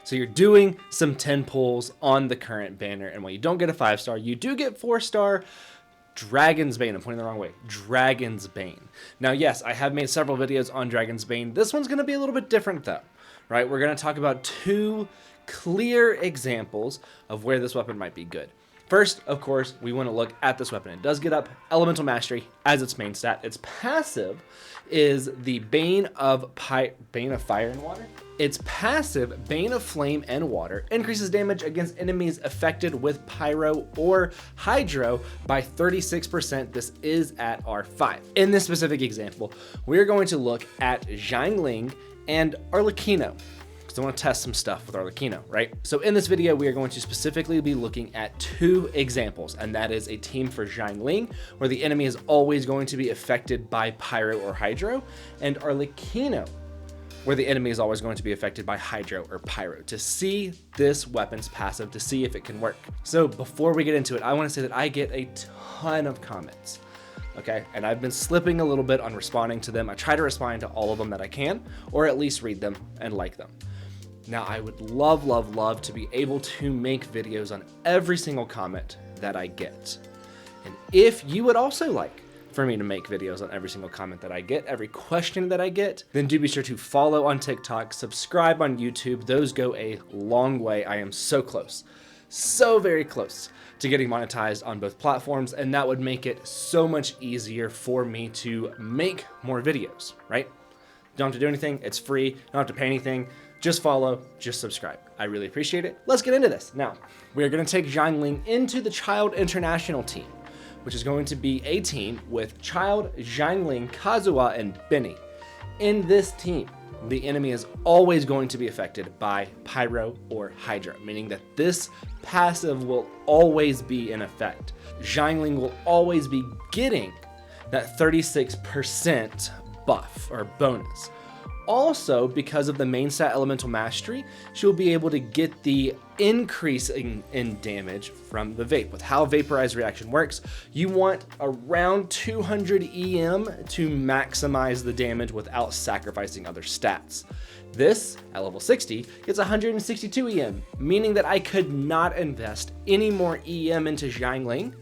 So you're doing some 10 pulls on the current banner, and while you don't get a 5-star, you do get 4-star Dragon's Bane. I'm pointing the wrong way. Dragon's Bane. Now, yes, I have made several videos on Dragon's Bane. This one's going to be a little bit different, though, right? We're going to talk about 2 clear examples of where this weapon might be good. First, of course, we want to look at this weapon. It does get up Elemental Mastery as its main stat. Its passive is the Bane of Fire and Water. Its passive, Bane of Flame and Water, increases damage against enemies affected with Pyro or Hydro by 36%. This is at R5. In this specific example, we're going to look at Xiangling and Arlecchino, because I want to test some stuff with Arlecchino, right? So in this video, we are going to specifically be looking at 2 examples, and that is a team for Xiangling, where the enemy is always going to be affected by Pyro or Hydro, and Arlecchino, where the enemy is always going to be affected by Hydro or Pyro, to see this weapon's passive, to see if it can work. So before we get into it, I want to say that I get a ton of comments, okay? And I've been slipping a little bit on responding to them. I try to respond to all of them that I can, or at least read them and like them. Now, I would love, love, love to be able to make videos on every single comment that I get. And if you would also like for me to make videos on every single comment that I get, every question that I get, then do be sure to follow on TikTok, subscribe on YouTube. Those go a long way. I am so close, so very close to getting monetized on both platforms, and that would make it so much easier for me to make more videos, right? Don't have to do anything. It's free. Don't have to pay anything. Just follow, just subscribe. I really appreciate it. Let's get into this. Now, we're going to take Xiangling into the Child International team, which is going to be a team with Child, Xiangling, Kazuha, and Bane. In this team, the enemy is always going to be affected by Pyro or Hydro, meaning that this passive will always be in effect. Xiangling will always be getting that 36% buff or bonus. Also, because of the main stat Elemental Mastery, she'll be able to get the increase in damage from the Vape. With how Vaporized Reaction works, you want around 200 EM to maximize the damage without sacrificing other stats. This, at level 60, gets 162 EM, meaning that I could not invest any more EM into Xiangling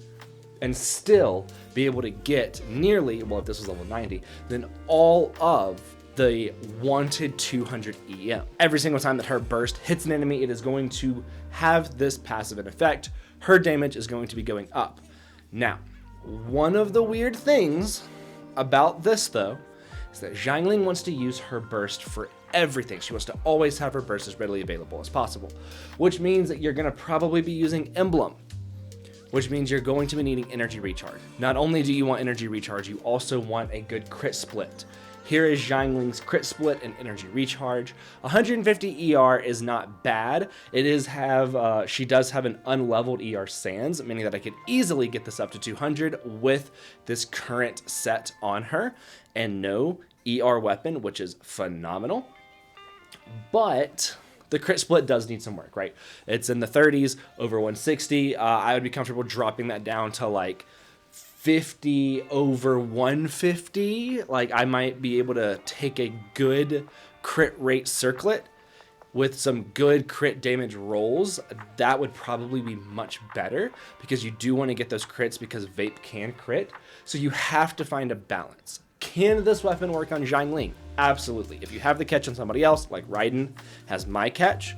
and still be able to get nearly, well, if this was level 90, then all of the wanted 200 EM. Every single time that her burst hits an enemy, it is going to have this passive in effect. Her damage is going to be going up. Now, one of the weird things about this, though, is that Xiangling wants to use her burst for everything. She wants to always have her burst as readily available as possible, which means that you're going to probably be using Emblem, which means you're going to be needing energy recharge. Not only do you want energy recharge, you also want a good crit split. Here is Xiangling's crit split and energy recharge. 150 ER is not bad. She does have an unleveled ER Sands, meaning that I could easily get this up to 200 with this current set on her, and no ER weapon, which is phenomenal. But the crit split does need some work, right? It's in the 30s, over 160. I would be comfortable dropping that down to like 50 over 150. Like, I might be able to take a good crit rate circlet with some good crit damage rolls. That would probably be much better, because you do want to get those crits because Vape can crit. So you have to find a balance. Can this weapon work on Xiangling? Absolutely. If you have the catch on somebody else, like Raiden has my catch,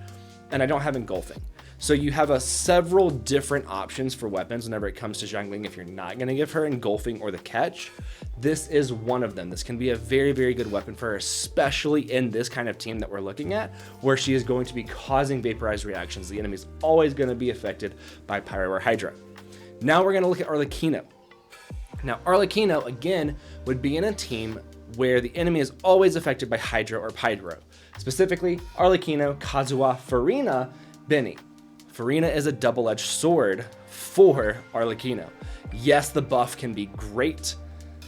and I don't have engulfing. So you have several different options for weapons whenever it comes to Xiangling. If you're not going to give her engulfing or the catch, this is one of them. This can be a very, very good weapon for her, especially in this kind of team that we're looking at, where she is going to be causing vaporized reactions. The enemy is always going to be affected by Pyro or Hydra. Now we're going to look at Arlecchino. Now, Arlecchino, again, would be in a team where the enemy is always affected by Hydra or Pyro. Specifically, Arlecchino, Kazuha, Farina, Bane. Farina is a double-edged sword for Arlecchino. Yes, the buff can be great.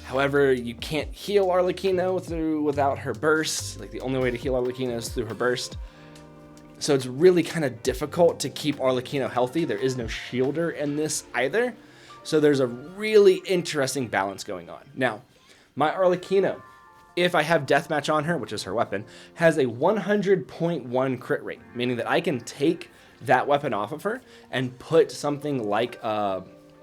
However, you can't heal Arlecchino without her burst. Like, the only way to heal Arlecchino is through her burst. So it's really kind of difficult to keep Arlecchino healthy. There is no shielder in this either. So there's a really interesting balance going on. Now, my Arlecchino if I have Deathmatch on her, which is her weapon, has a 100.1 crit rate, meaning that I can take that weapon off of her and put something like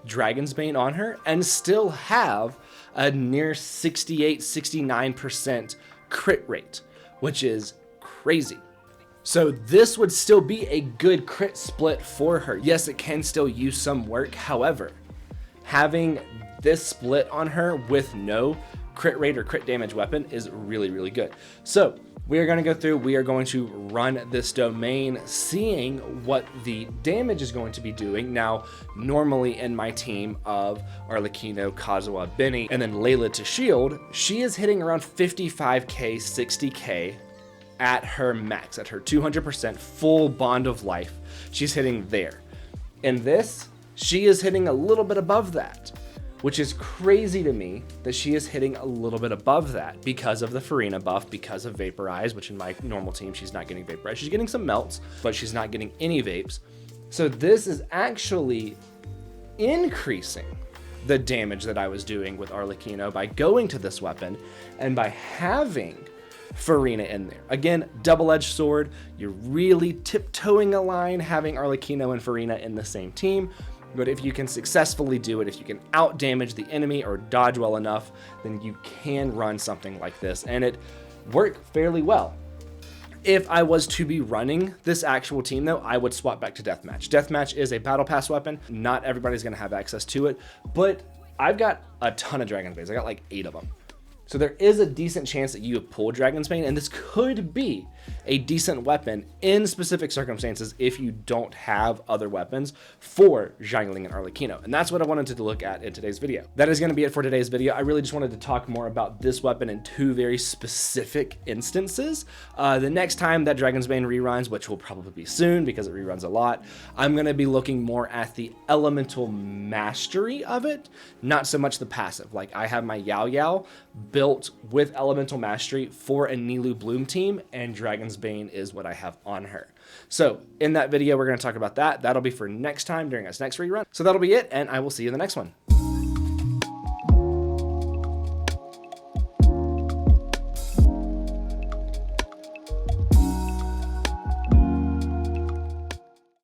Dragon's Bane on her and still have a near 68-69% crit rate, which is crazy. So this would still be a good crit split for her. Yes, it can still use some work. However, having this split on her with no crit rate or crit damage weapon is really, really good. So we are going to go through, we are going to run this domain, seeing what the damage is going to be doing. Now, normally in my team of Arlecchino, Kazuha, Bane, and then Layla to shield, she is hitting around 55k, 60k at her max, at her 200% full bond of life. She's hitting there. In this, she is hitting a little bit above that, which is crazy to me that she is hitting a little bit above that because of the Farina buff, because of Vaporize, which in my normal team, she's not getting Vaporize. She's getting some melts, but she's not getting any vapes. So this is actually increasing the damage that I was doing with Arlecchino by going to this weapon and by having Farina in there. Again, double-edged sword. You're really tiptoeing a line having Arlecchino and Farina in the same team. But if you can successfully do it, if you can out damage the enemy or dodge well enough, then you can run something like this, and it worked fairly well. If I was to be running this actual team though, I would swap back to Deathmatch. Deathmatch is a battle pass weapon. Not everybody's gonna have access to it, but I've got a ton of Dragon's Banes. I got like 8 of them. So there is a decent chance that you pull Dragon's Bane, and this could be a decent weapon in specific circumstances if you don't have other weapons for Xiangling and Arlecchino. And that's what I wanted to look at in today's video. That is going to be it for today's video. I really just wanted to talk more about this weapon in 2 very specific instances. The next time that Dragon's Bane reruns, which will probably be soon because it reruns a lot, I'm going to be looking more at the elemental mastery of it, not so much the passive. Like I have my Yao Yao built with elemental mastery for a Nilou Bloom team, and Dragon's Bane is what I have on her. So in that video, we're going to talk about that. That'll be for next time during our next rerun. So that'll be it, and I will see you in the next one.